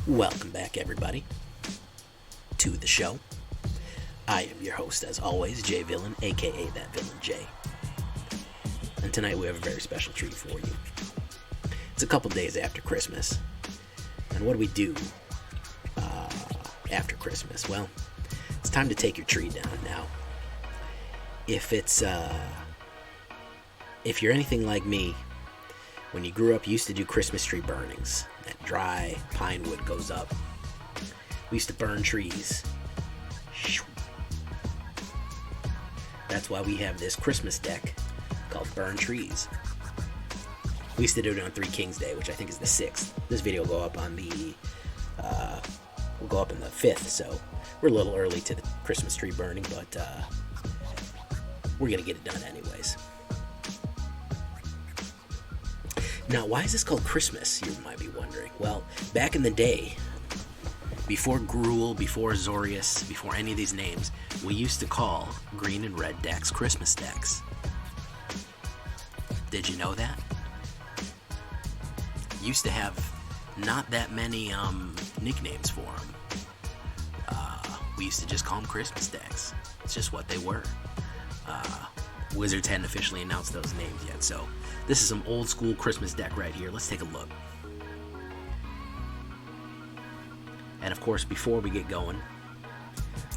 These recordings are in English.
Welcome back, everybody, to the show. I am your host, as always, Jay Villain, aka That Villain Jay. And tonight we have a very special treat for you. It's a couple days after Christmas. And what do we do after Christmas? Well, it's time to take your tree down now. If you're anything like me, when you grew up, you used to do Christmas tree burnings. That dry pine wood goes up. We used to burn trees. That's why we have this Christmas deck called Burn Trees. We used to do it on Three Kings Day, which I think is the 6th. This video will go up on the will go up on the 5th, so we're a little early to the Christmas tree burning, but we're gonna get it done anyways. Now, why is this called Christmas, you might be wondering? Well, back in the day, before Gruul, before Azorius, before any of these names, we used to call green and red decks Christmas decks. Did you know that? Used to have not that many nicknames for them. We used to just call them Christmas decks. It's just what they were. Wizards hadn't officially announced those names yet, so this is some old school Christmas deck right here. Let's take a look. And of course, before we get going,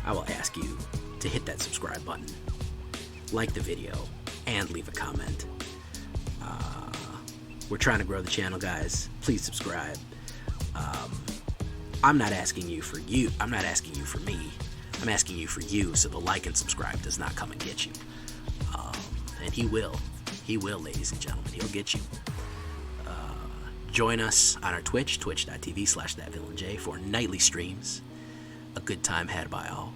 I will ask you to hit that subscribe button, like the video, and leave a comment. We're trying to grow the channel, guys. Please subscribe. I'm not asking you for you. I'm not asking you for me. I'm asking you for you, so the like and subscribe does not come and get you. And he will, ladies and gentlemen. He'll get you. Join us on our Twitch, twitch.tv/thatvillainj, for nightly streams. A good time had by all.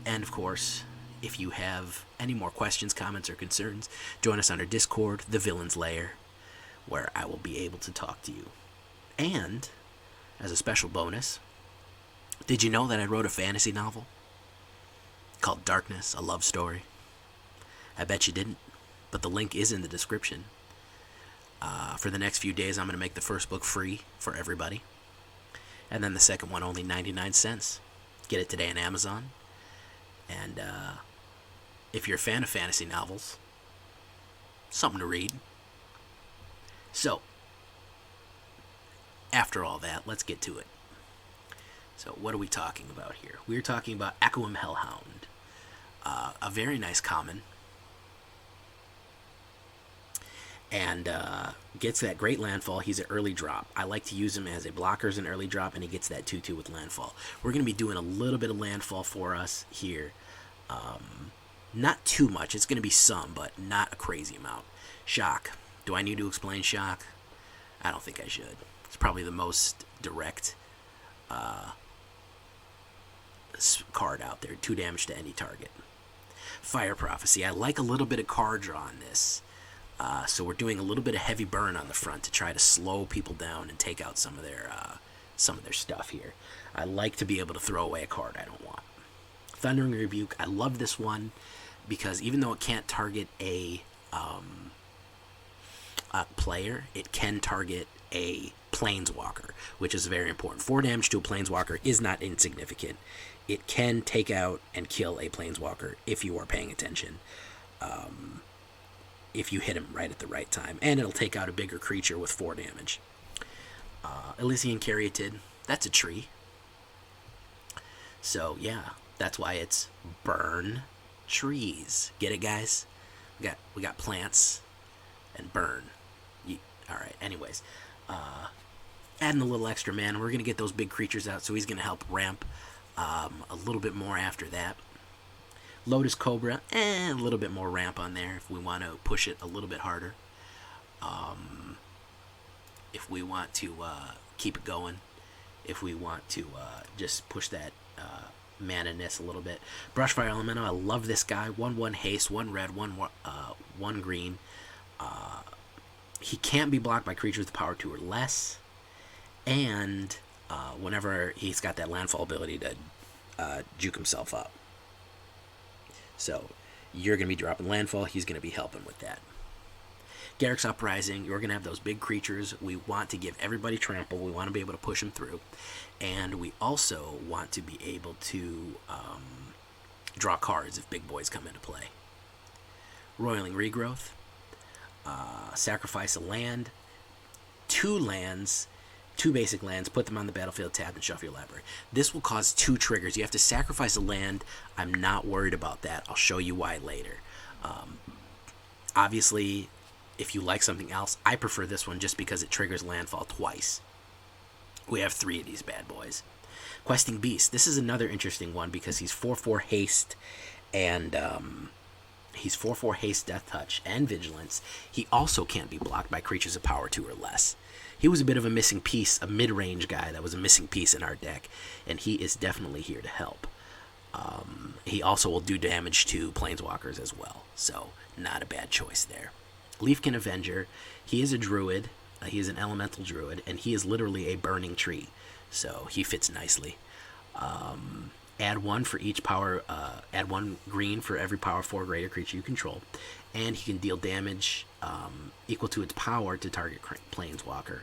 And of course, if you have any more questions, comments, or concerns, join us on our Discord, The Villain's Lair, where I will be able to talk to you. And, as a special bonus, did you know that I wrote a fantasy novel called Darkness, a Love Story? I bet you didn't, but the link is in the description. For the next few days, I'm going to make the first book free for everybody. And then the second one only 99 cents. Get it today on Amazon. And if you're a fan of fantasy novels, something to read. So, after all that, let's get to it. So, what are we talking about here? We're talking about Echoum Hellhound. A very nice common. And gets that great landfall. He's an early drop. I like to use him as a blocker as an early drop, and he gets that 2/2 with landfall. We're going to be doing a little bit of landfall for us here. Not too much. It's going to be some, but not a crazy amount. Shock. Do I need to explain Shock? I don't think I should. It's probably the most direct card out there. 2 damage to any target. Fire Prophecy. I like a little bit of card draw on this. So we're doing a little bit of heavy burn on the front to try to slow people down and take out some of their stuff here. I like to be able to throw away a card I don't want. Thundering Rebuke. I love this one because even though it can't target a player, it can target a planeswalker, which is very important. 4 damage to a planeswalker is not insignificant. It can take out and kill a planeswalker if you are paying attention. If you hit him right at the right time. And it'll take out a bigger creature with 4 damage. Ilysian Caryatid, that's a tree. So, yeah, that's why it's burn trees. Get it, guys? We got plants and burn. Alright, anyways. Adding a little extra mana. We're going to get those big creatures out, so he's going to help ramp a little bit more after that. Lotus Cobra, a little bit more ramp on there if we want to push it a little bit harder. If we want to keep it going. If we want to just push that mana-ness a little bit. Brushfire Elemental, I love this guy. 1/1 haste, 1 red, 1 green. He can't be blocked by creatures with power 2 or less. And whenever he's got that landfall ability to juke himself up. So, you're going to be dropping landfall. He's going to be helping with that. Garruk's Uprising, you're going to have those big creatures. We want to give everybody trample. We want to be able to push them through. And we also want to be able to draw cards if big boys come into play. Roiling Regrowth. Sacrifice a land. 2 lands. 2 basic lands. Put them on the battlefield tapped and shuffle your library. This will cause 2 triggers. You have to sacrifice a land. I'm not worried about that. I'll show you why later. Obviously, if you like something else, I prefer this one just because it triggers landfall twice. We have 3 of these bad boys. Questing Beast. This is another interesting one because he's 4/4 haste and he's 4/4 haste, death touch, and vigilance. He also can't be blocked by creatures of power 2 or less. He was a bit of a missing piece, a mid-range guy that was a missing piece in our deck, and he is definitely here to help. He also will do damage to planeswalkers as well, so not a bad choice there. Leafkin Avenger, he is a druid, he is an elemental druid, and he is literally a burning tree, so he fits nicely. Add 1 for each power, add 1 green for every power 4 greater creature you control, and he can deal damage equal to its power to target planeswalker,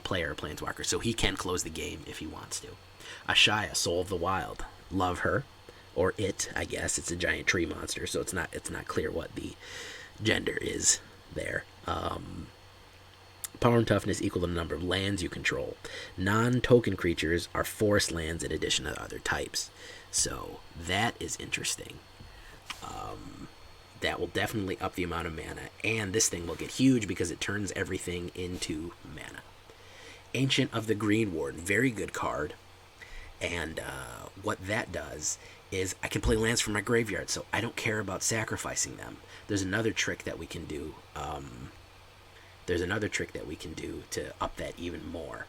player or planeswalker, so he can close the game if he wants to. Ashaya, Soul of the Wild, love her, or it, I guess. It's a giant tree monster, so it's not clear what the gender is there. Power and toughness equal to the number of lands you control. Non-token creatures are forest lands in addition to other types. So that is interesting. That will definitely up the amount of mana. And this thing will get huge because it turns everything into mana. Ancient of the Greenwarden. Very good card. And what that does is I can play lands from my graveyard, so I don't care about sacrificing them. There's another trick that we can do. To up that even more.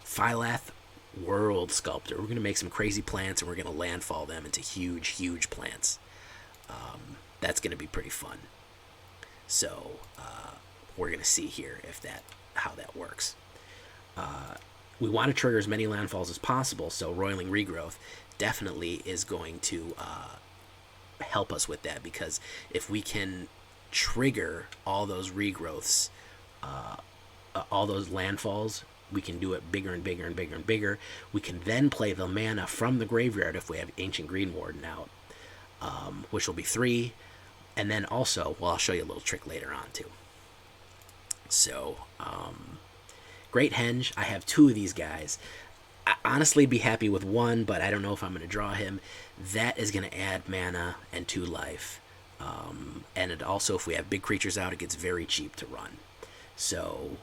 Phylath, World Sculptor. We're going to make some crazy plants, and we're going to landfall them into huge, huge plants. That's going to be pretty fun. So we're going to see here how that works. We want to trigger as many landfalls as possible, so Roiling Regrowth definitely is going to help us with that, because if we can trigger all those regrowths, all those landfalls, we can do it bigger and bigger and bigger and bigger. We can then play the mana from the graveyard if we have Ancient Greenwarden out, which will be 3. And then also, well, I'll show you a little trick later on too. So, Great Henge, I have 2 of these guys. I honestly be happy with 1, but I don't know if I'm going to draw him. That is going to add mana and 2 life. And it also, if we have big creatures out, it gets very cheap to run. So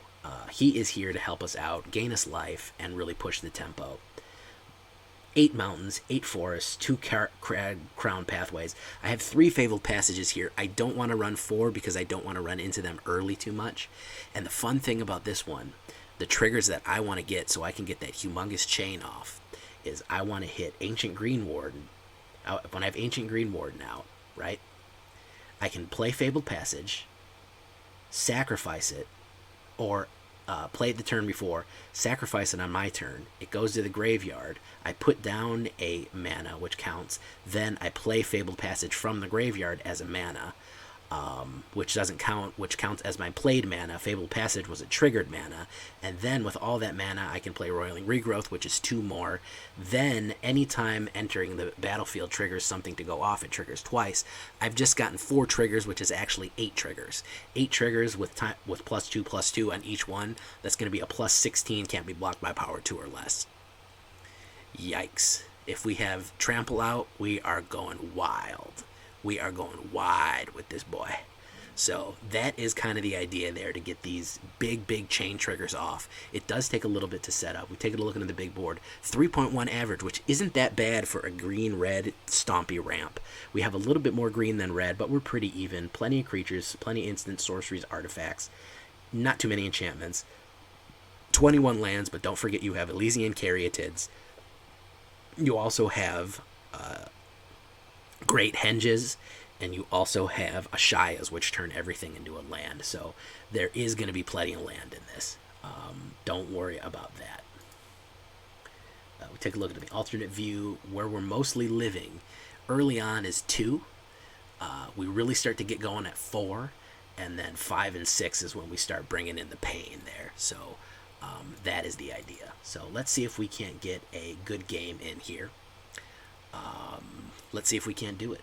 he is here to help us out, gain us life, and really push the tempo. 8 mountains, 8 forests, 2 Cragcrown Pathways. I have 3 Fabled Passages here. I don't want to run 4 because I don't want to run into them early too much. And the fun thing about this one, the triggers that I want to get so I can get that humongous chain off, is I want to hit Ancient Greenwarden. When I have Ancient Greenwarden out, right, I can play Fabled Passage, sacrifice it, or play it the turn before, sacrifice it on my turn. It goes to the graveyard. I put down a mana, which counts. Then I play Fabled Passage from the graveyard as a mana, which doesn't count, which counts as my played mana. Fabled Passage was a triggered mana. And then with all that mana, I can play Roiling Regrowth, which is 2 more. Then anytime entering the battlefield triggers something to go off, it triggers twice. I've just gotten 4 triggers, which is actually 8 triggers. 8 triggers with +2/+2 on each one. That's going to be a +16, can't be blocked by power 2 or less. Yikes. If we have Trample out, we are going wild. We are going wide with this boy. So that is kind of the idea there, to get these big chain triggers off. It does take a little bit to set up. We take a look into the big board. 3.1 average, which isn't that bad for a green-red stompy ramp. We have a little bit more green than red, but we're pretty even. Plenty of creatures, plenty of instant sorceries, artifacts. Not too many enchantments. 21 lands, but don't forget you have Ilysian Caryatids. You also have Great Henges, and you also have Ashayas, which turn everything into a land. So there is going to be plenty of land in this. Don't worry about that. We take a look at the alternate view. Where we're mostly living early on is 2. We really start to get going at 4, and then 5 and 6 is when we start bringing in the pain there. So that is the idea. So let's see if we can't get a good game in here. Let's see if we can't do it.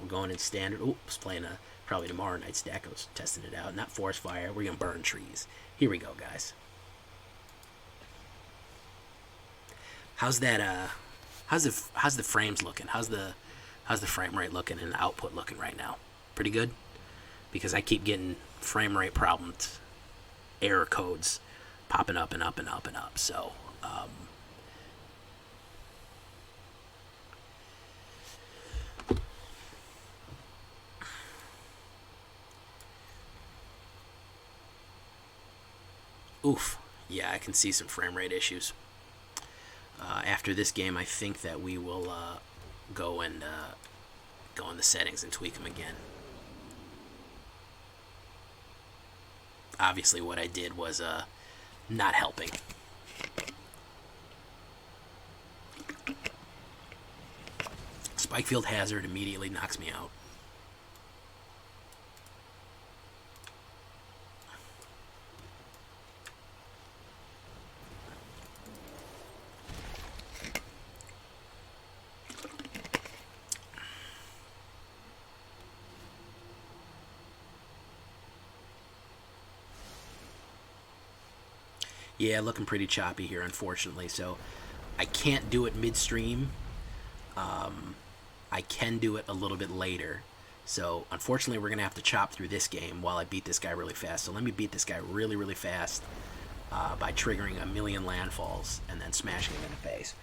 We're going in standard. Oops, playing probably tomorrow night's deck. I was testing it out. Not forest fire. We're gonna burn trees. Here we go, guys. How's that? How's the frames looking? How's the frame rate looking and the output looking right now? Pretty good, because I keep getting frame rate problems, error codes popping up and up and up and up. So. Oof. Yeah, I can see some frame rate issues. After this game, I think that we will go in the settings and tweak them again. Obviously, what I did was not helping. Spikefield Hazard immediately knocks me out. Yeah, looking pretty choppy here, unfortunately. So I can't do it midstream. I can do it a little bit later. So unfortunately, we're going to have to chop through this game while I beat this guy really fast. So let me beat this guy really, really fast by triggering a million landfalls and then smashing him in the face.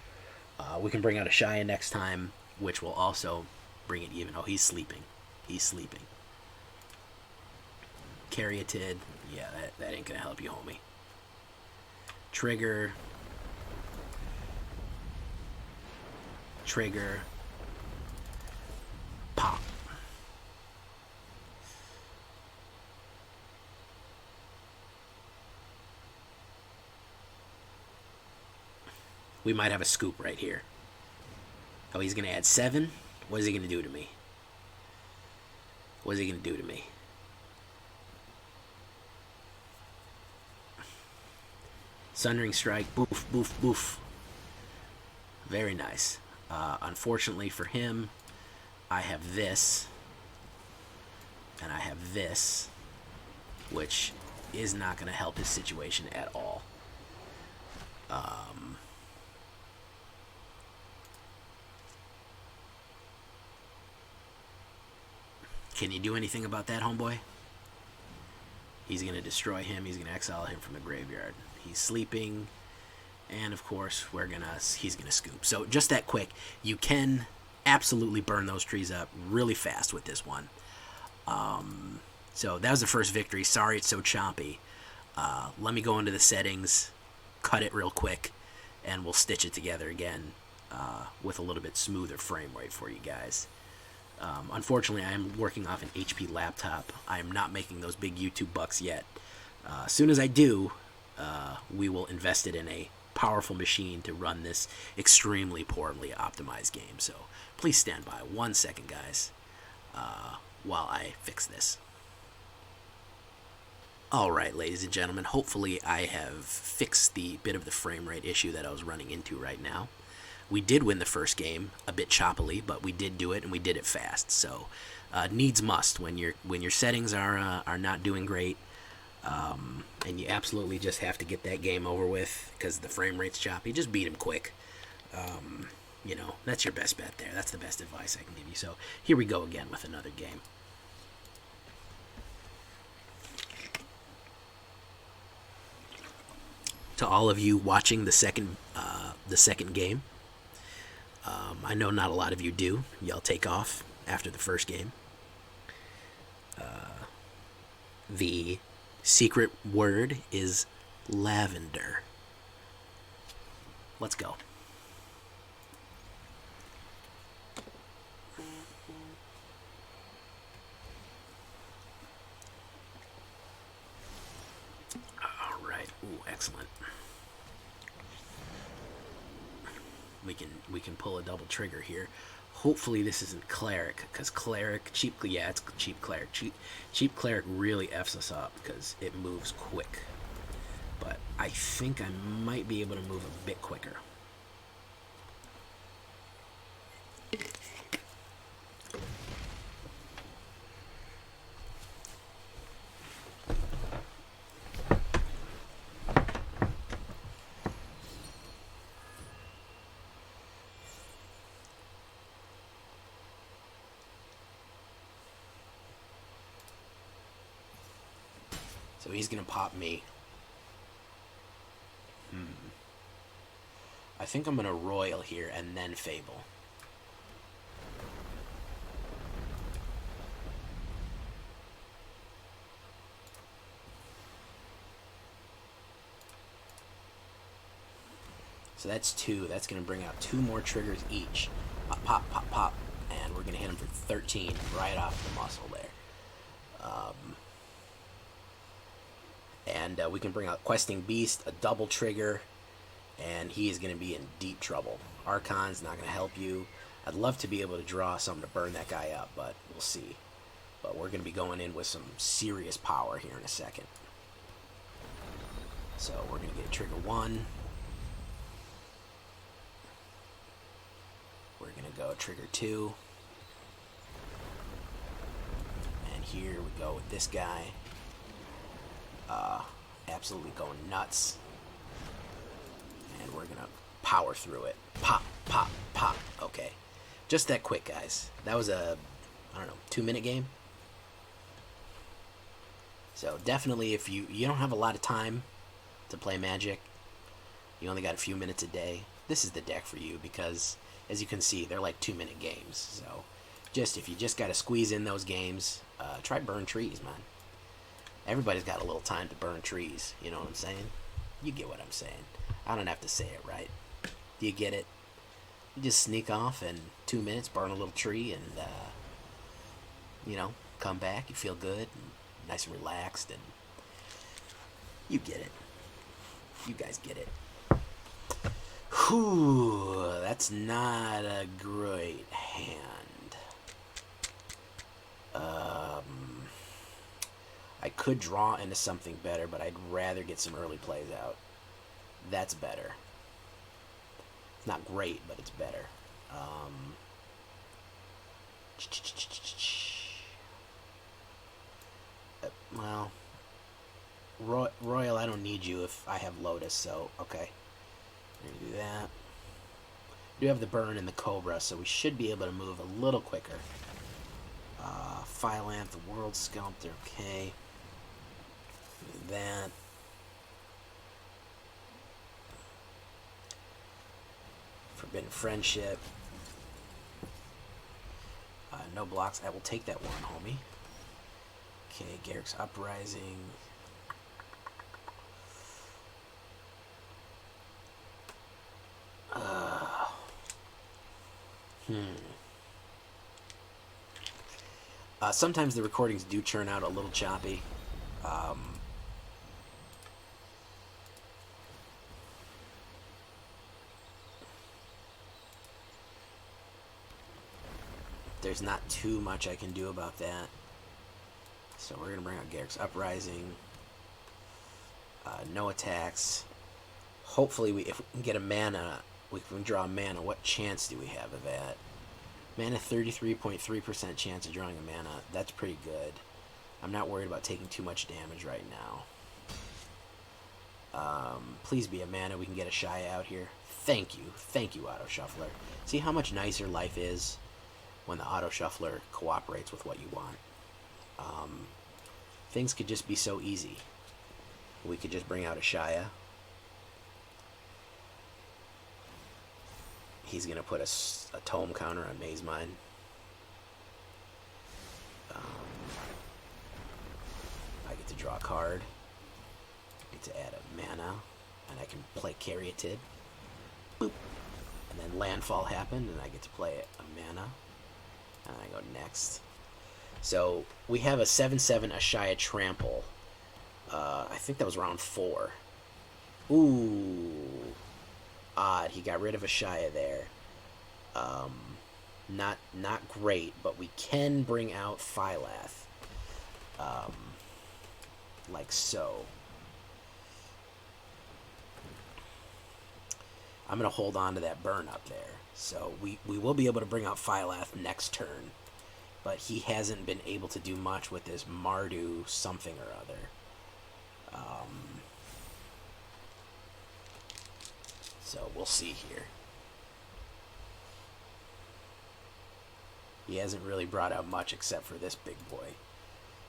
We can bring out Ashaya next time, which will also bring it even. Oh, he's sleeping. He's sleeping. Caryatid. Yeah, that ain't going to help you, homie. Trigger. Pop. We might have a scoop right here. Oh, he's going to add 7? What is he going to do to me? What is he going to do to me? Thundering Strike, boof, boof, boof. Very nice. Unfortunately for him, I have this, and I have this, which is not going to help his situation at all. Can you do anything about that, homeboy? He's going to destroy him. He's going to exile him from the graveyard. He's sleeping, and of course he's gonna scoop. So just that quick, you can absolutely burn those trees up really fast with this one. So that was the first victory. Sorry it's so choppy. Let me go into the settings, cut it real quick, and we'll stitch it together again with a little bit smoother frame rate for you guys. Unfortunately, I am working off an HP laptop. I am not making those big YouTube bucks yet. As soon as I do, we will invest it in a powerful machine to run this extremely poorly optimized game. So please stand by 1 second, guys, while I fix this. Alright, ladies and gentlemen, hopefully I have fixed the bit of the frame rate issue that I was running into right now. We did win the first game a bit choppily, but we did do it, and we did it fast. So needs must when your settings are not doing great. And you absolutely just have to get that game over with because the frame rate's choppy. Just beat him quick. You know, that's your best bet there. That's the best advice I can give you. So here we go again with another game. To all of you watching the second game, I know not a lot of you do. Y'all take off after the first game. The secret word is lavender. Let's go. All right. Ooh, excellent. we can pull a double trigger here. Hopefully this isn't Cleric, because Cleric, it's cheap Cleric. Cheap Cleric really F's us up because it moves quick. But I think I might be able to move a bit quicker. So he's going to pop me. I think I'm going to Royal here and then Fable. So that's 2. That's going to bring out 2 more triggers each. Pop, pop, pop, pop. And we're going to hit him for 13 right off the muscle there. And we can bring out Questing Beast, a double trigger, and he is going to be in deep trouble. Archon's not going to help you. I'd love to be able to draw something to burn that guy up, but we'll see. But we're going to be going in with some serious power here in a second. So we're going to get trigger 1. We're going to go trigger 2. And here we go with this guy. Absolutely going nuts. And we're gonna power through it. Pop, pop, pop. Okay. Just that quick, guys. That was a, I don't know, 2-minute game. So definitely if you don't have a lot of time to play Magic, you only got a few minutes a day, this is the deck for you because, as you can see, they're like 2-minute games. So if you just got to squeeze in those games, try Burn Trees, man. Everybody's got a little time to burn trees, you know what I'm saying? You get what I'm saying. I don't have to say it right. Do you get it? You just sneak off in 2 minutes, burn a little tree, and, you know, come back, you feel good, and nice and relaxed, and you get it. You guys get it. Whew, that's not a great hand. I could draw into something better, but I'd rather get some early plays out. That's better. It's not great, but it's better. Well, Royal, I don't need you if I have Lotus, so okay. I'm gonna do that. We do have the burn and the Cobra, so we should be able to move a little quicker. Phylath, the World Sculptor, okay. Do that. Forbidden Friendship. No blocks. I will take that one, homie. Okay, Garruk's Uprising. Sometimes the recordings do churn out a little choppy. There's not too much I can do about that. So we're going to bring out Garruk's Uprising. No attacks. Hopefully, if we can get a mana, we can draw a mana. What chance do we have of that? Mana, 33.3% chance of drawing a mana. That's pretty good. I'm not worried about taking too much damage right now. Please be a mana. We can get a Ashaya out here. Thank you. Thank you, Auto Shuffler. See how much nicer life is when the Auto Shuffler cooperates with what you want. Things could just be so easy. We could just bring out a Ashaya. He's going to put a Tome counter on Maze Mine. I get to draw a card. I get to add a mana. And I can play Caryatid. Boop. And then Landfall happened, and I get to play a mana. And I go next. So we have a 7/7 Ashaya Trample. I think that was round 4. Ooh. odd. He got rid of Ashaya there. Not great, but we can bring out Phylath. Like so. I'm going to hold on to that burn up there. So we will be able to bring out Phylath next turn. But he hasn't been able to do much with this Mardu something or other. So we'll see here. He hasn't really brought out much except for this big boy.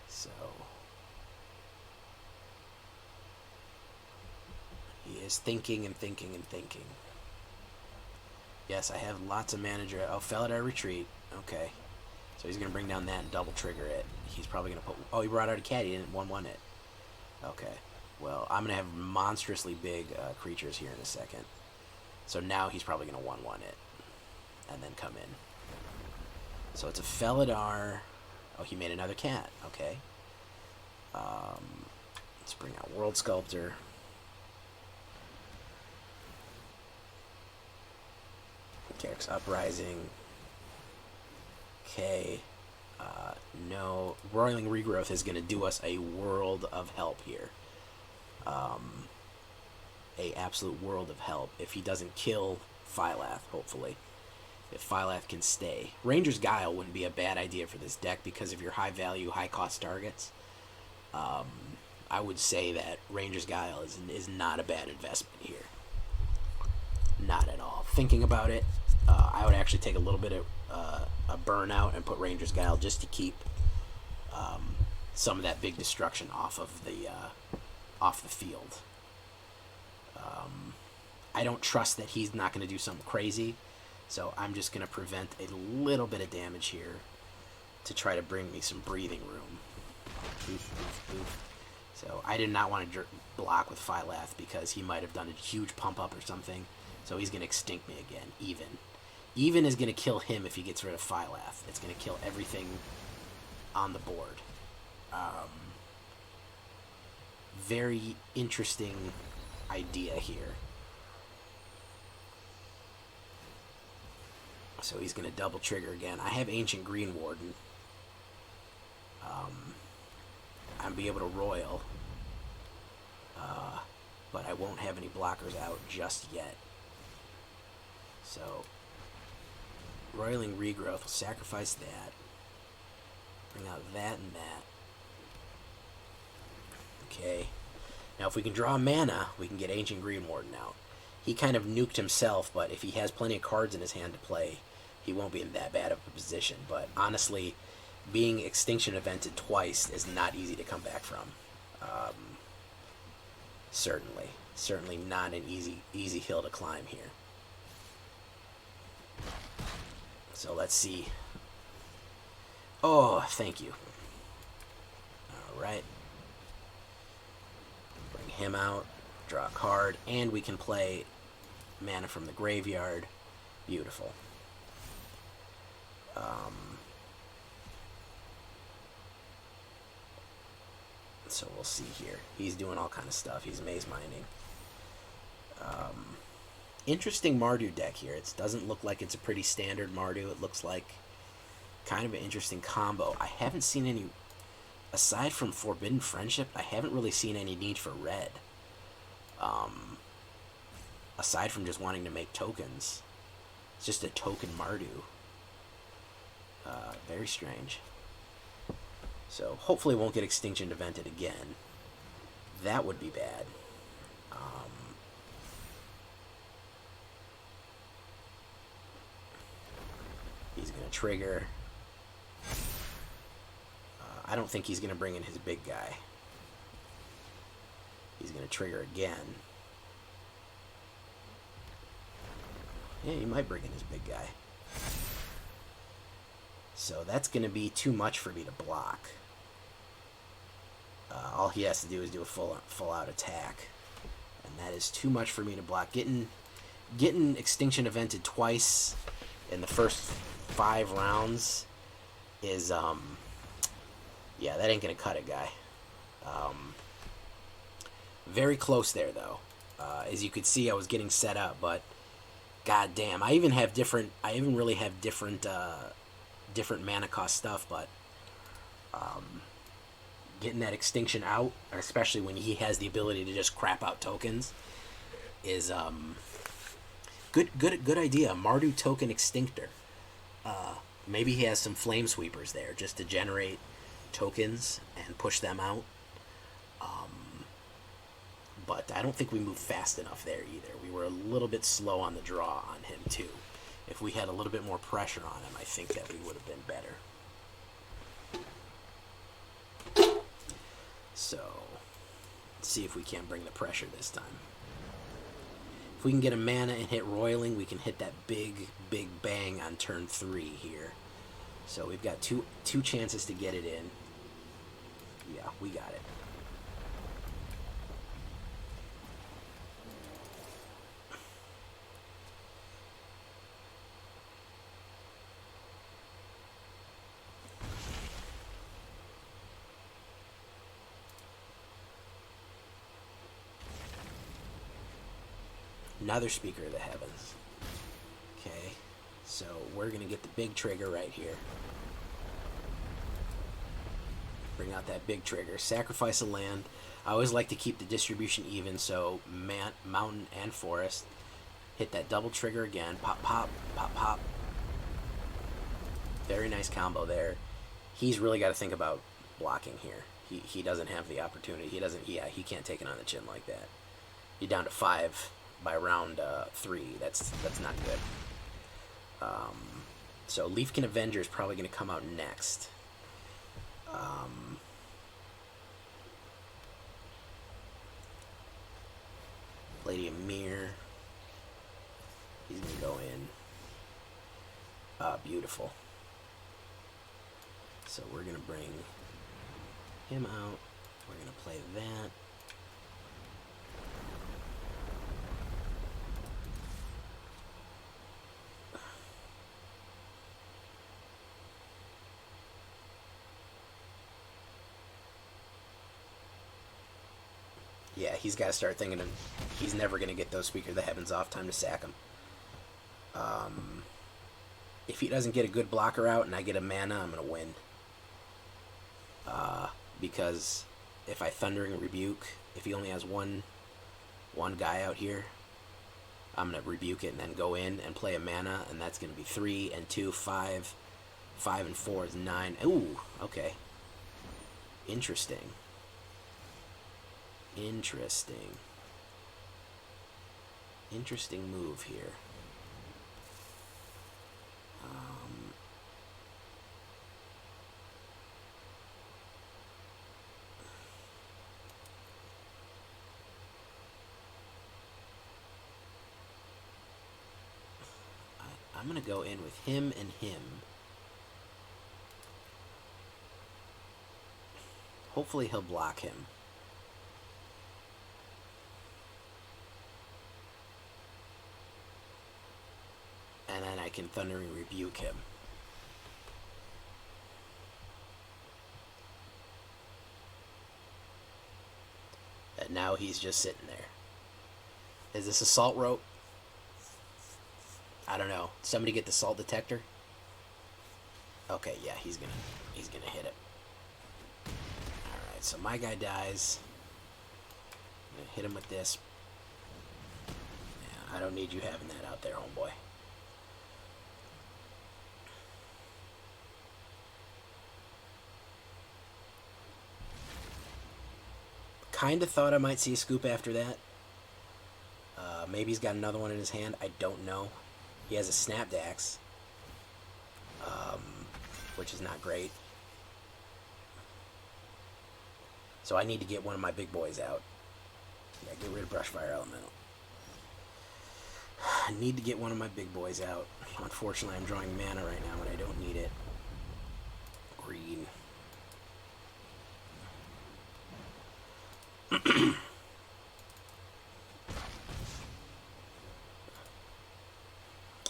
So he is thinking and thinking and thinking. Yes, I have lots of manager. Oh, Felidar Retreat. Okay. So he's going to bring down that and double trigger it. He's probably going to put... Oh, he brought out a cat. He didn't 1-1 it. Okay. Well, I'm going to have monstrously big creatures here in a second. So now he's probably going to 1-1 it. And then come in. So it's a Felidar. Oh, he made another cat. Okay. Let's bring out World Sculptor. Garruk's Uprising. Okay. No. Roiling Regrowth is going to do us a world of help here. A absolute world of help. If he doesn't kill Phylath, hopefully. If Phylath can stay. Ranger's Guile wouldn't be a bad idea for this deck because of your high value, high cost targets. I would say that Ranger's Guile is not a bad investment here. Not at all. Thinking about it, I would actually take a little bit of a burnout and put Ranger's Guile just to keep some of that big destruction off of the field. I don't trust that he's not going to do something crazy, so I'm just going to prevent a little bit of damage here to try to bring me some breathing room. Oof, oof, oof. So I did not want to block with Phylath because he might have done a huge pump up or something. So he's going to extinct me again. Even is going to kill him if he gets rid of Phylath. It's going to kill everything on the board. Very interesting idea here. So he's going to double trigger again. I have Ancient Greenwarden. I'll be able to Royal. But I won't have any blockers out just yet. So, Roiling Regrowth will sacrifice that. Bring out that and that. Okay. Now, if we can draw mana, we can get Ancient Greenwarden out. He kind of nuked himself, but if he has plenty of cards in his hand to play, he won't be in that bad of a position. But honestly, being Extinction Evented twice is not easy to come back from. Certainly not an easy hill to climb here. So let's see. Oh, thank you. Alright. Bring him out. Draw a card. And we can play mana from the graveyard. Beautiful. So we'll see here. He's doing all kind of stuff. He's maze mining. Interesting Mardu deck here. It doesn't look like it's a pretty standard Mardu. It looks like kind of an interesting combo. I haven't seen any, aside from Forbidden Friendship, I haven't really seen any need for red. Aside from just wanting to make tokens. It's just a token Mardu. Very strange. So hopefully it won't get Extinction Evented again. That would be bad. He's going to trigger. I don't think he's going to bring in his big guy. He's going to trigger again. Yeah, he might bring in his big guy. So that's going to be too much for me to block. All he has to do is do a full out attack. And that is too much for me to block. Getting Extinction Evented twice in the first 5 rounds is, yeah, that ain't going to cut it, guy. Very close there, though. As you could see, I was getting set up, but God damn, I even have different. I even really have different, different mana cost stuff. But getting that extinction out, especially when he has the ability to just crap out tokens, is good idea. Mardu token extinctor. Maybe he has some flame sweepers there just to generate tokens and push them out. But I don't think we moved fast enough there either. We were a little bit slow on the draw on him too. If we had a little bit more pressure on him, I think that we would have been better. So, let's see if we can't bring the pressure this time. If we can get a mana and hit Roiling, we can hit that big bang on turn 3 here. So we've got two chances to get it in. Yeah, we got it. Another Speaker of the Heavens. Okay, so we're going to get the big trigger right here. Bring out that big trigger. Sacrifice a land. I always like to keep the distribution even, so mountain and forest. Hit that double trigger again. Pop, pop, pop, pop. Very nice combo there. He's really got to think about blocking here. He doesn't have the opportunity. He can't take it on the chin like that. You're down to 5 by round 3. That's not good. So Leafkin Avenger is probably going to come out next. Lady of Mirror. He's going to go in. Beautiful. So we're going to bring him out. We're going to play that. Yeah, he's got to start thinking of he's never going to get those Speaker of the Heavens off. Time to sack him. If he doesn't get a good blocker out and I get a mana, I'm going to win. Because if I Thundering Rebuke, if he only has one guy out here, I'm going to rebuke it and then go in and play a mana, and that's going to be 3 and 2, 5. 5 and 4 is 9. Ooh, okay. Interesting. Interesting move here. I'm going to go in with him and him. Hopefully he'll block him. And then I can Thundering Rebuke him. And now he's just sitting there. Is this Assault Rope? I don't know. Somebody get the salt detector? Okay, yeah, he's gonna hit it. Alright, so my guy dies. I'm gonna hit him with this. Yeah, I don't need you having that out there, homeboy. Kind of thought I might see a scoop after that. Maybe he's got another one in his hand. I don't know. He has a Snapdax, which is not great. So I need to get one of my big boys out. Yeah, get rid of Brushfire Elemental. I need to get one of my big boys out. Unfortunately, I'm drawing mana right now and I don't need it. Green.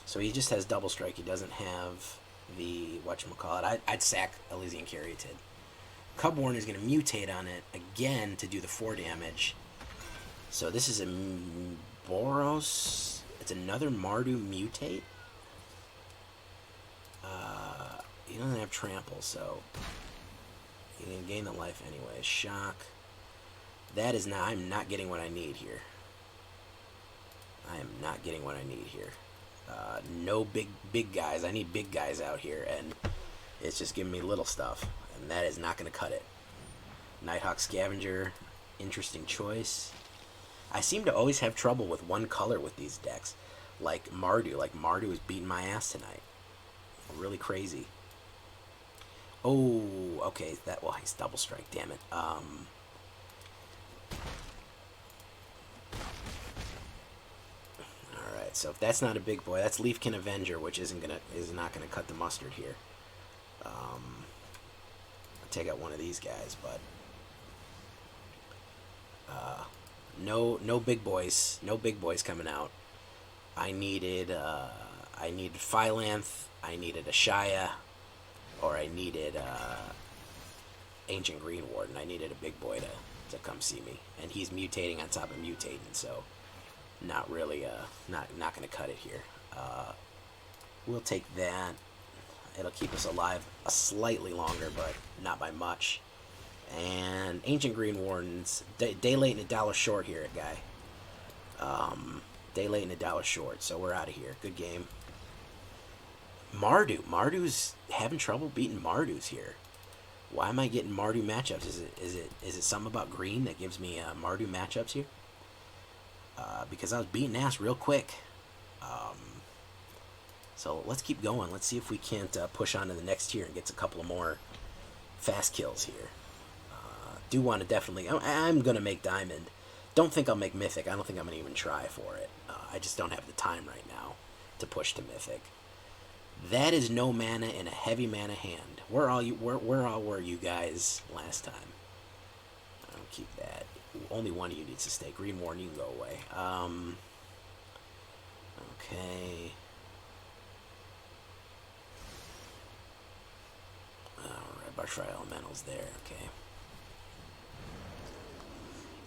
So he just has double strike. He doesn't have the whatchamacallit. I'd sack Ilysian Caryatid. Cubborn is going to mutate on it again to do the 4 damage. So this is a Boros. It's another Mardu mutate. He doesn't have trample, so he can gain the life anyway. Shock. That is not. I'm not getting what I need here. I am not getting what I need here. No big guys. I need big guys out here, and it's just giving me little stuff, and that is not going to cut it. Nighthawk Scavenger, interesting choice. I seem to always have trouble with one color with these decks, like Mardu. Like Mardu is beating my ass tonight. Really crazy. Oh, okay. Well, he's double strike. Damn it. All right. So if that's not a big boy, that's Leafkin Avenger, which is not gonna cut the mustard here. I'll take out one of these guys, but no big boys. No big boys coming out. I needed Phylath. I needed Ashaya, or I needed Ancient Greenwarden. I needed a big boy to come see me, and he's mutating on top of mutating, so not really not going to cut it here. We'll take that. It'll keep us alive slightly longer, but not by much. And Ancient Greenwardens, day late and $1 short here, guy. Day late and $1 short, so we're out of here. Good game. Mardu's having trouble beating Mardus here. Why am I getting Mardu matchups? Is it something about green that gives me Mardu matchups here? Because I was beating ass real quick. So let's keep going. Let's see if we can't push on to the next tier and get a couple of more fast kills here. Do want to definitely... I'm going to make Diamond. Don't think I'll make Mythic. I don't think I'm going to even try for it. I just don't have the time right now to push to Mythic. That is no mana in a heavy mana hand. Where all were you guys last time? I'll keep that. Only one of you needs to stay. Green Warden, you can go away. Okay. Alright, Brushfire Elemental's there. Okay.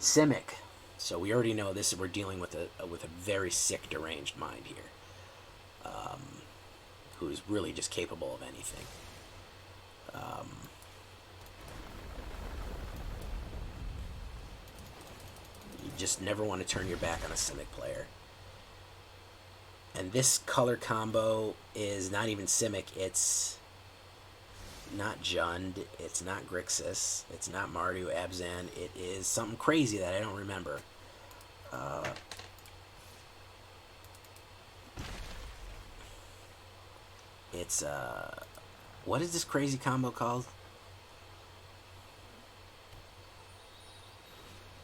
Simic. So we already know this. We're dealing with a very sick, deranged mind here. Who's really just capable of anything. You just never want to turn your back on a Simic player. And this color combo is not even Simic. It's not Jund. It's not Grixis. It's not Mardu, Abzan. It is something crazy that I don't remember. It's, what is this crazy combo called?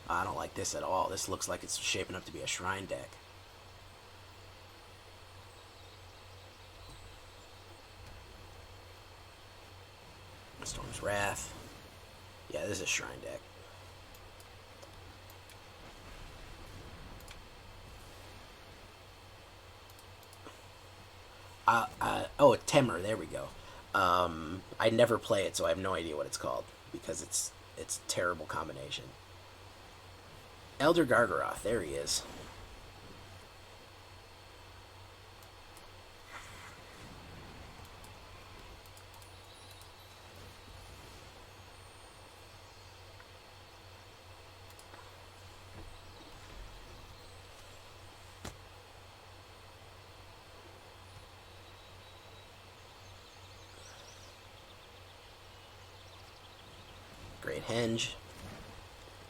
I don't like this at all. This looks like it's shaping up to be a shrine deck. Storm's Wrath. Yeah, this is a shrine deck. Oh, a Temur. There we go. I never play it, so I have no idea what it's called because it's a terrible combination. Elder Gargaroth. There he is. Great Henge.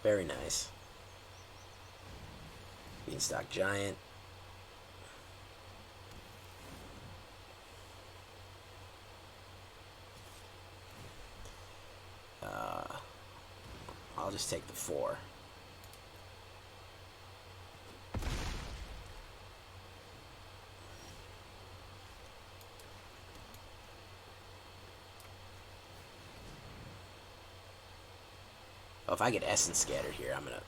Very nice. Beanstalk Giant. I'll just take the 4. Oh, if I get Essence Scattered here, I'm gonna...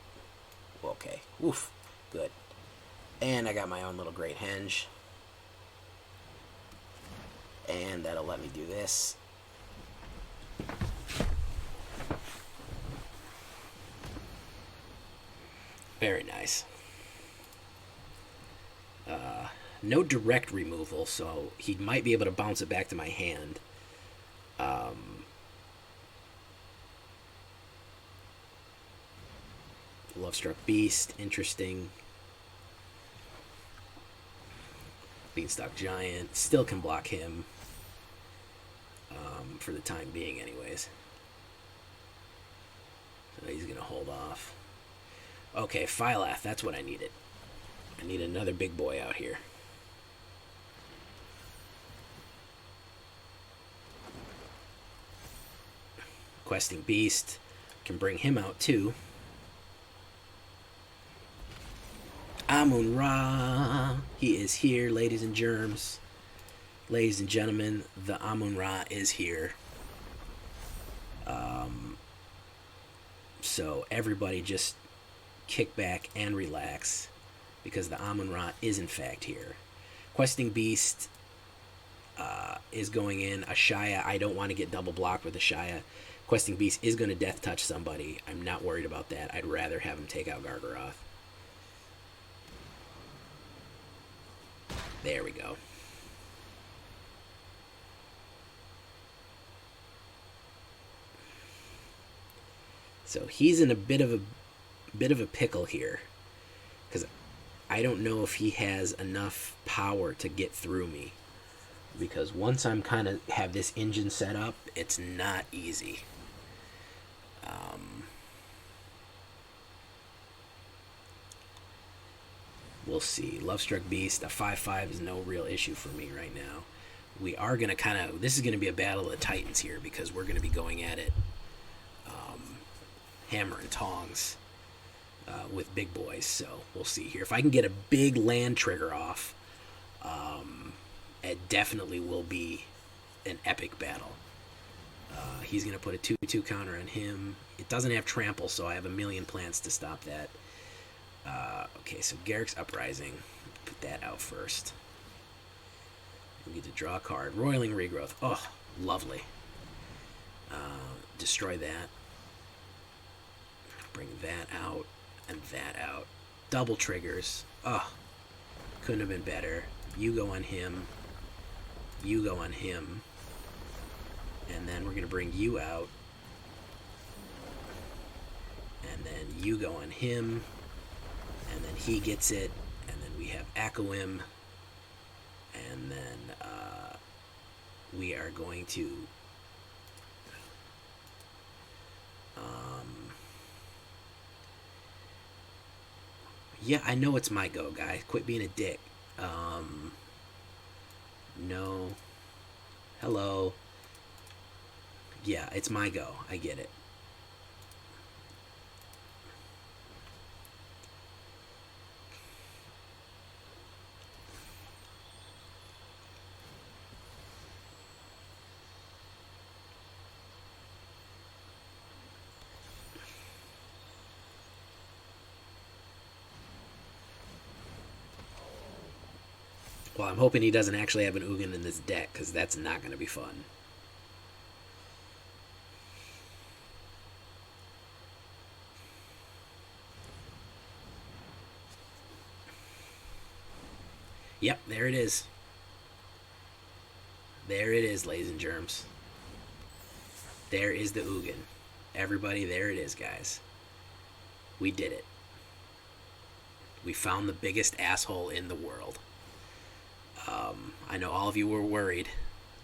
Okay. Oof. Good. And I got my own little Great Henge. And that'll let me do this. Very nice. No direct removal, so he might be able to bounce it back to my hand. Lovestruck Beast, interesting. Beanstalk Giant, still can block him. For the time being, anyways. So he's going to hold off. Okay, Phylath, that's what I needed. I need another big boy out here. Questing Beast, can bring him out too. Amun-Ra, he is here, ladies and germs. Ladies and gentlemen, the Amun-Ra is here. So everybody just kick back and relax, because the Amun-Ra is in fact here. Questing Beast is going in. Ashaya, I don't want to get double blocked with Ashaya. Questing Beast is going to death touch somebody. I'm not worried about that. I'd rather have him take out Gargaroth. There we go. So he's in a bit of a pickle here, because I don't know if he has enough power to get through me. Because once I'm kind of have this engine set up, it's not easy. We'll see. Lovestruck Beast, a 5/5 is no real issue for me right now. We are going to kind of... This is going to be a battle of the titans here, because we're going to be going at it hammer and tongs with big boys. So we'll see here. If I can get a big land trigger off, it definitely will be an epic battle. He's going to put a 2/2 counter on him. It doesn't have trample, so I have a million plans to stop that. Okay, so Garruk's Uprising. Put that out first. We get to draw a card. Roiling Regrowth. Oh, lovely. Destroy that. Bring that out and that out. Double triggers. Oh, couldn't have been better. You go on him. You go on him. And then we're going to bring you out. And then you go on him. And then he gets it. And then we have Akoim. And then we are going to... yeah, I know it's my go, guys. Quit being a dick. No. Hello. Yeah, it's my go. I get it. Well, I'm hoping he doesn't actually have an Ugin in this deck, because that's not going to be fun. Yep, there it is. There it is, ladies and germs. There is the Ugin. Everybody, there it is, guys. We did it. We found the biggest asshole in the world. I know all of you were worried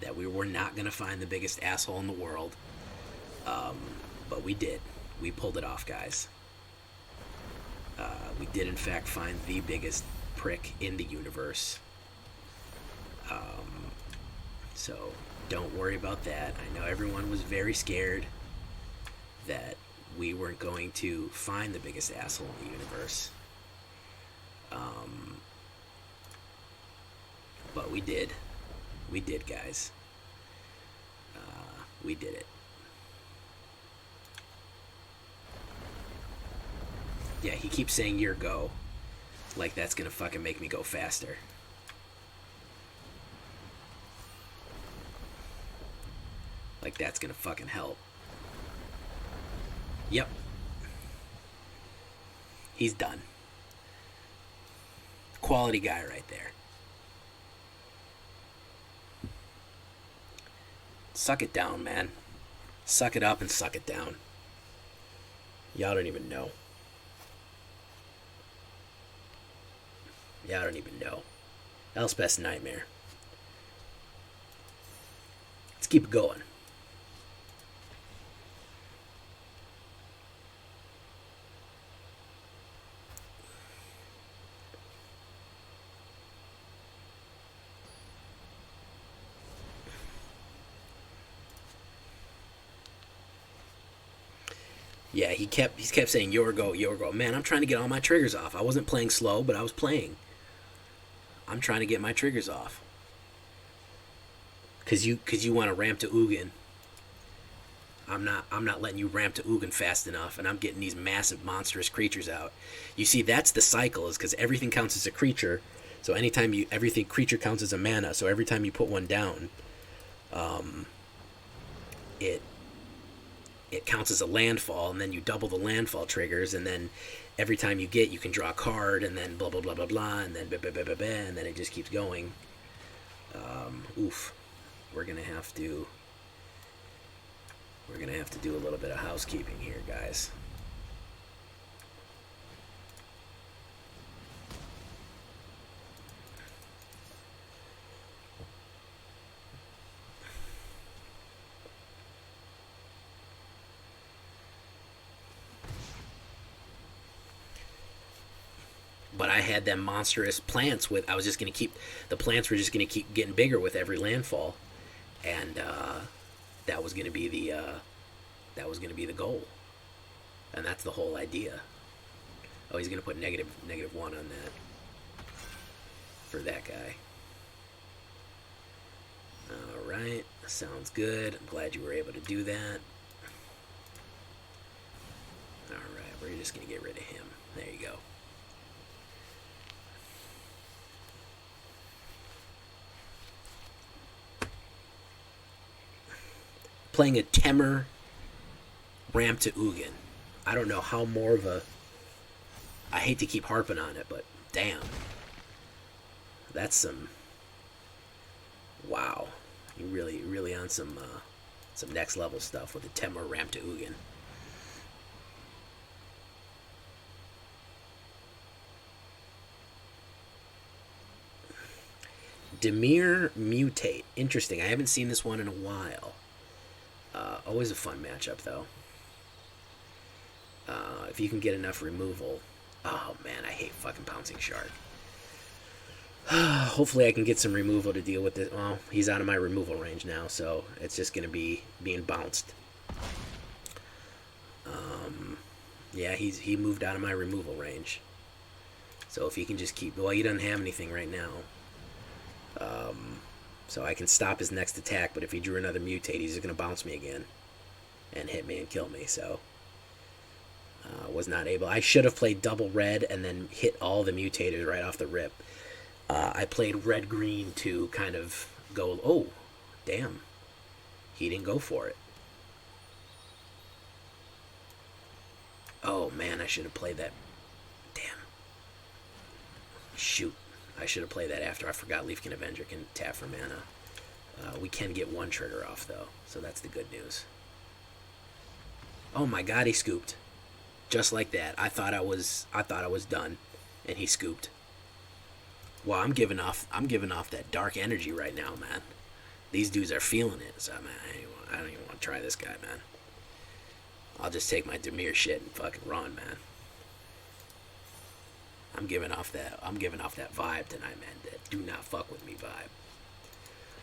that we were not going to find the biggest asshole in the world. But we did. We pulled it off, guys. We did, in fact, find the biggest prick in the universe. So don't worry about that. I know everyone was very scared that we weren't going to find the biggest asshole in the universe. But we did. We did, guys. We did it. Yeah, he keeps saying your go. Like that's gonna fucking make me go faster. Like that's gonna fucking help. Yep. He's done. Quality guy right there. Suck it down, man. Suck it up and suck it down. Y'all don't even know. Y'all don't even know. Elspeth's nightmare. Let's keep it going. Yeah, he kept saying your go, your go. Man, I'm trying to get all my triggers off. I wasn't playing slow, but I was playing. I'm trying to get my triggers off. Cause you want to ramp to Ugin. I'm not letting you ramp to Ugin fast enough, and I'm getting these massive monstrous creatures out. You see, that's the cycle, is because everything counts as a creature. So anytime everything creature counts as a mana. So every time you put one down, it counts as a landfall, and then you double the landfall triggers, and then every time you can draw a card, and then blah blah blah blah blah, and then blah, blah, blah, blah, blah, and then it just keeps going. Oof, we're gonna have to do a little bit of housekeeping here, guys. But I had them monstrous plants the plants were just gonna keep getting bigger with every landfall, and that was gonna be the goal, and that's the whole idea. Oh, he's gonna put -1 on that for that guy. All right, sounds good. I'm glad you were able to do that. All right, we're just gonna get rid of him. There you go. Playing a Temur ramp to Ugin. I don't know how more of a... I hate to keep harping on it, but damn. That's some... Wow. You're really on some next level stuff with the Temur ramp to Ugin. Dimir Mutate. Interesting. I haven't seen this one in a while. Always a fun matchup, though. If you can get enough removal. Oh, man, I hate fucking Pouncing Shark. Hopefully I can get some removal to deal with this. Well, he's out of my removal range now, so it's just going to be being bounced. Yeah, he moved out of my removal range. So if he can just keep... Well, he doesn't have anything right now. So I can stop his next attack, but if he drew another Mutate, he's just going to bounce me again and hit me and kill me, so was not able. I should have played double red and then hit all the mutators right off the rip. I played red-green to kind of go, oh, damn, he didn't go for it. Oh, man, I should have played that. Damn. Shoot. I should have played that after. I forgot Leafkin Avenger can tap for mana. We can get one trigger off, though, so that's the good news. Oh my god, he scooped. Just like that. I thought I was done, and he scooped. Wow, I'm giving off that dark energy right now, man. These dudes are feeling it, so man, I don't even want to try this guy, man. I'll just take my Dimir shit and fucking run, man. I'm giving off that vibe tonight, man. That do not fuck with me vibe.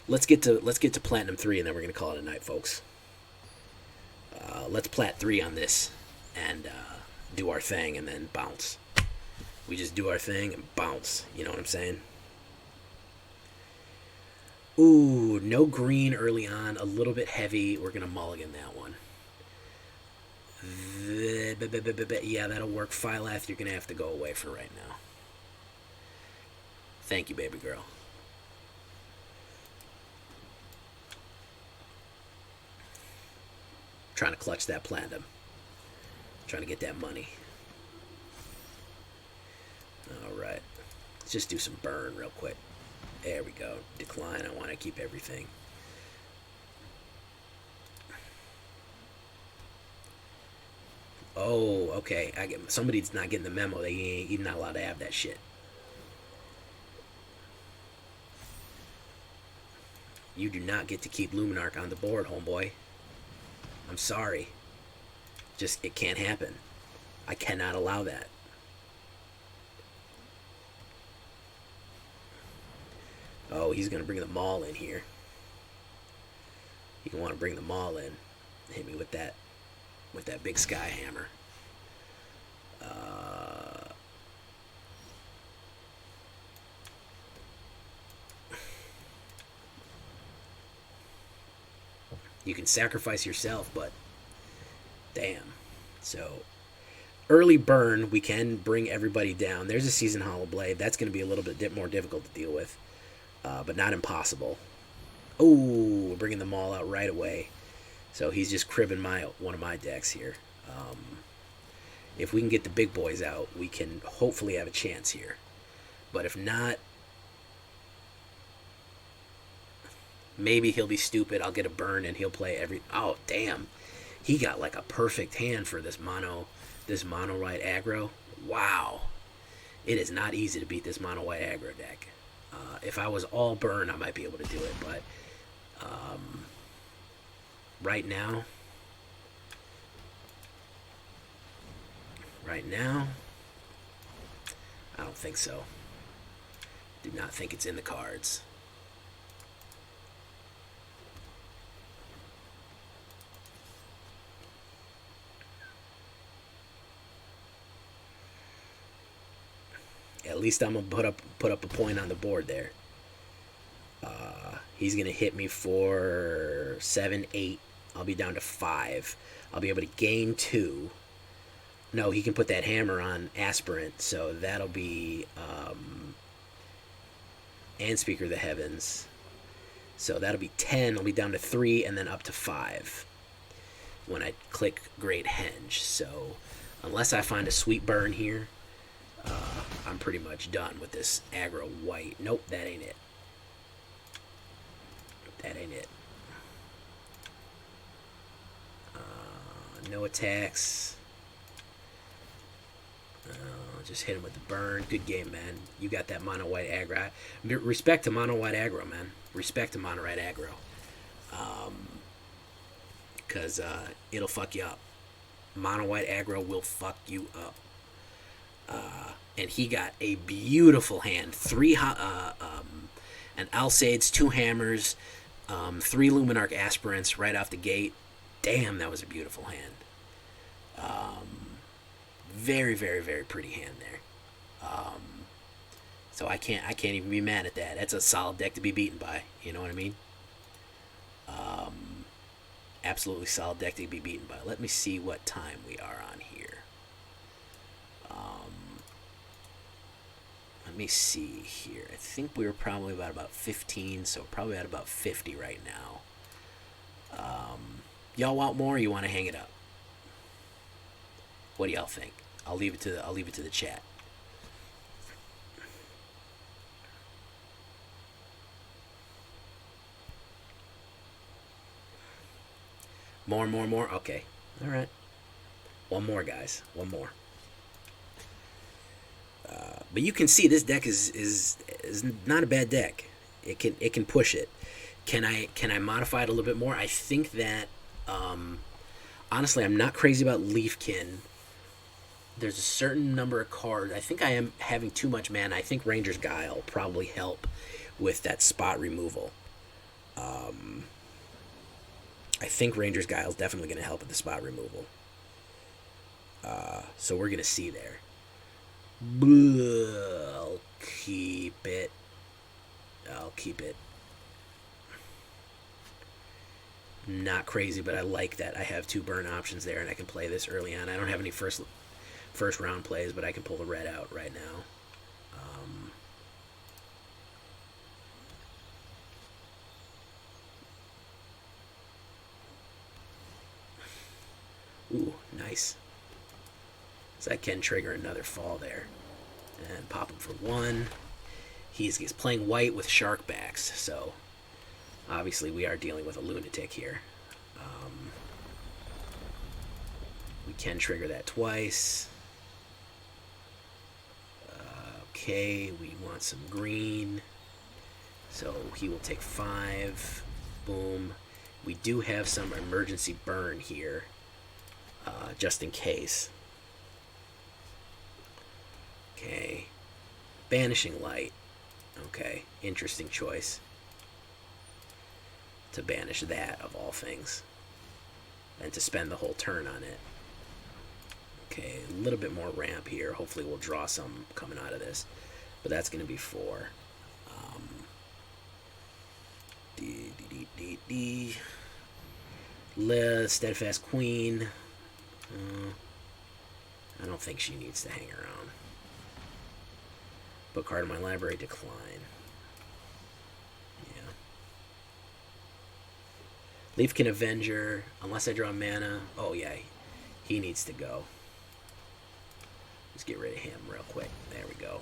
Let's get to Platinum 3, and then we're gonna call it a night, folks. Let's Plat 3 on this, and do our thing, and then bounce. We just do our thing and bounce. You know what I'm saying? Ooh, no green early on. A little bit heavy. We're gonna mulligan that one. Yeah, that'll work. Phylath, you're gonna have to go away for right now. Thank you, baby girl. Trying to clutch that platinum. Trying to get that money. Alright. Let's just do some burn real quick. There we go. Decline. I want to keep everything. Oh, okay. Somebody's not getting the memo. They ain't even not allowed to have that shit. You do not get to keep Luminarch on the board, homeboy. I'm sorry. Just, it can't happen. I cannot allow that. Oh, he's going to bring the Maul in here. You can want to bring the Maul in. Hit me with that big Sky Hammer. You can sacrifice yourself, but damn. So, early burn, we can bring everybody down. There's a Season Hollow Blade. That's going to be a little bit more difficult to deal with, but not impossible. Oh, we're bringing them all out right away. So he's just cribbing one of my decks here. If we can get the big boys out, we can hopefully have a chance here. But if not, maybe he'll be stupid. I'll get a burn and he'll play every... Oh, damn. He got like a perfect hand for this mono white aggro. Wow. It is not easy to beat this mono white aggro deck. If I was all burn, I might be able to do it, but right now, I don't think so. Do not think it's in the cards. At least I'm gonna put up a point on the board there. He's gonna hit me for 7, 8. I'll be down to 5. I'll be able to gain 2. No, he can put that hammer on Aspirant, so that'll be and Speaker of the Heavens. So that'll be 10. I'll be down to 3 and then up to 5 when I click Great Henge. So unless I find a sweet burn here, I'm pretty much done with this aggro white. Nope, that ain't it. That ain't it. No attacks. Just hit him with the burn. Good game, man. You got that mono white aggro. Respect to mono white aggro, man. Respect to mono white aggro. Because it'll fuck you up. Mono white aggro will fuck you up. And he got a beautiful hand. 3 an Alsades, 2 hammers, 3 Luminarch Aspirants right off the gate. Damn, that was a beautiful hand. Very, very, very pretty hand there. So I can't even be mad at that. That's a solid deck to be beaten by. You know what I mean? Absolutely solid deck to be beaten by. Let me see what time we are on here. Let me see here. I think we were probably about 15, so probably at about 50 right now. Y'all want more? Or you want to hang it up? What do y'all think? I'll leave it to the chat. More. Okay. All right. One more, guys. One more. But you can see this deck is not a bad deck. It can push it. Can I modify it a little bit more? I think that honestly, I'm not crazy about Leafkin. There's a certain number of cards. I think I am having too much mana. I think Ranger's Guile will probably help with that spot removal. I think Ranger's Guile is definitely going to help with the spot removal. So we're going to see there. I'll keep it. Not crazy, but I like that I have 2 burn options there, and I can play this early on. I don't have any first round plays, but I can pull the red out right now. Ooh, nice. So I can trigger another fall there. And pop him for 1. He's playing white with shark backs, so obviously we are dealing with a lunatic here. We can trigger that twice. Okay, we want some green. So he will take 5. Boom. We do have some emergency burn here, just in case. Okay. Banishing Light. Okay, interesting choice. To banish that, of all things. And to spend the whole turn on it. Okay, a little bit more ramp here. Hopefully we'll draw some coming out of this. But that's going to be 4. Steadfast Queen. I don't think she needs to hang around. Put card in my library, decline. Yeah. Leafkin Avenger, unless I draw mana. Oh, yeah, he needs to go. Let's get rid of him real quick. There we go.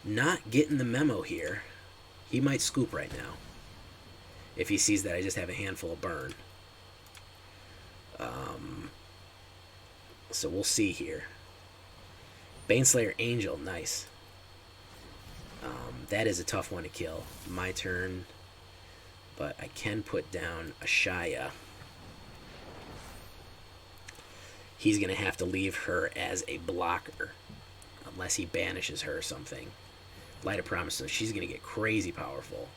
Not getting the memo here. He might scoop right now. If he sees that I just have a handful of burn. So we'll see here. Baneslayer Angel, nice. That is a tough one to kill. My turn. But I can put down Ashaya. He's going to have to leave her as a blocker. Unless he banishes her or something. Light of Promise, so she's going to get crazy powerful.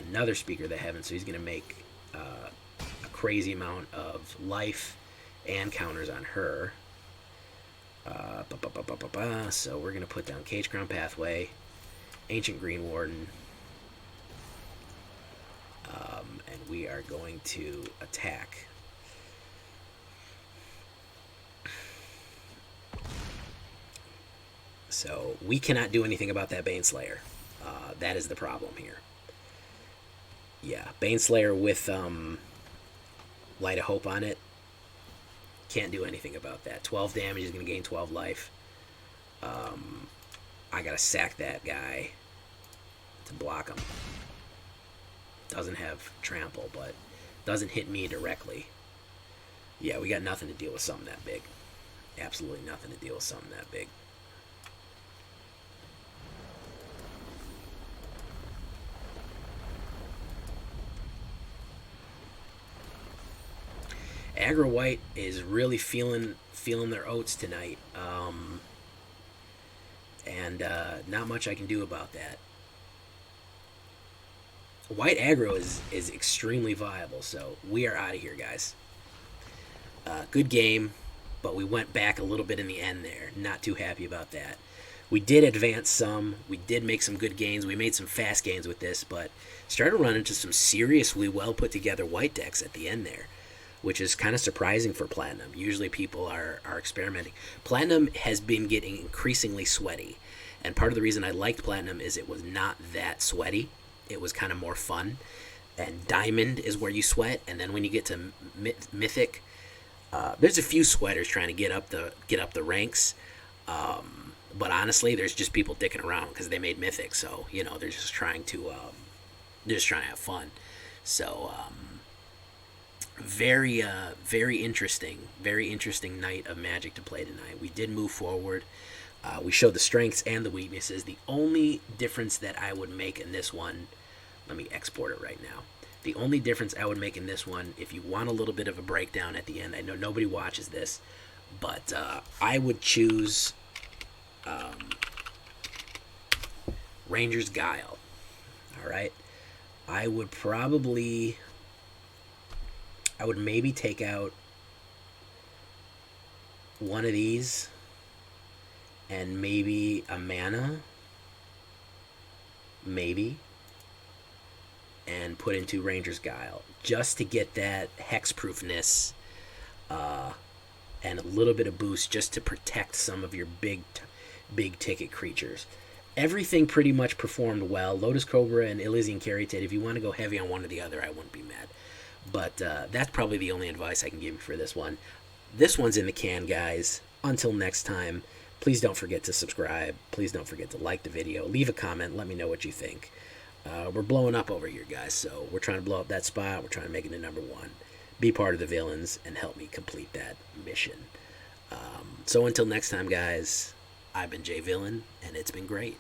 Another Speaker of the Heavens, so he's going to make a crazy amount of life and counters on her. So we're going to put down Cragcrown Pathway, Ancient Greenwarden, and we are going to attack. So we cannot do anything about that Baneslayer. That is the problem here. Yeah, Baneslayer with Light of Hope on it. Can't do anything about that. 12 damage is going to gain 12 life. I got to sack that guy to block him. Doesn't have trample, but doesn't hit me directly. Yeah, we got nothing to deal with something that big. Absolutely nothing to deal with something that big. Aggro White is really feeling their oats tonight, and not much I can do about that. White aggro is extremely viable, so we are out of here, guys. Good game, but we went back a little bit in the end there. Not too happy about that. We did advance some. We did make some good gains. We made some fast gains with this, but started running into some seriously well put together white decks at the end there, which is kind of surprising for Platinum. Usually people are experimenting. Platinum has been getting increasingly sweaty, and part of the reason I liked Platinum is it was not that sweaty. It was kind of more fun, and Diamond is where you sweat, and then when you get to Mythic, there's a few sweaters trying to get up the ranks, but honestly, there's just people dicking around because they made Mythic, so you know they're just trying to have fun. So very interesting night of Magic to play tonight. We did move forward. We showed the strengths and the weaknesses. The only difference that I would make in this one, let me export it right now. The only difference I would make in this one, if you want a little bit of a breakdown at the end, I know nobody watches this, but I would choose Ranger's Guile. All right, I would maybe take out one of these and maybe a mana, maybe, and put into Ranger's Guile just to get that hexproofness and a little bit of boost just to protect some of your big ticket creatures. Everything pretty much performed well. Lotus Cobra and Ilysian Caryatid, if you want to go heavy on one or the other, I wouldn't be mad. But that's probably the only advice I can give you for this one. This one's in the can, guys. Until next time, Please don't forget to subscribe. Please don't forget to like the video. Leave a comment. Let me know what you think. We're blowing up over here, guys, so we're trying to blow up that spot. We're trying to make it the #1. Be part of the villains and help me complete that mission. So until next time, guys, I've been Jay Villain, and it's been great.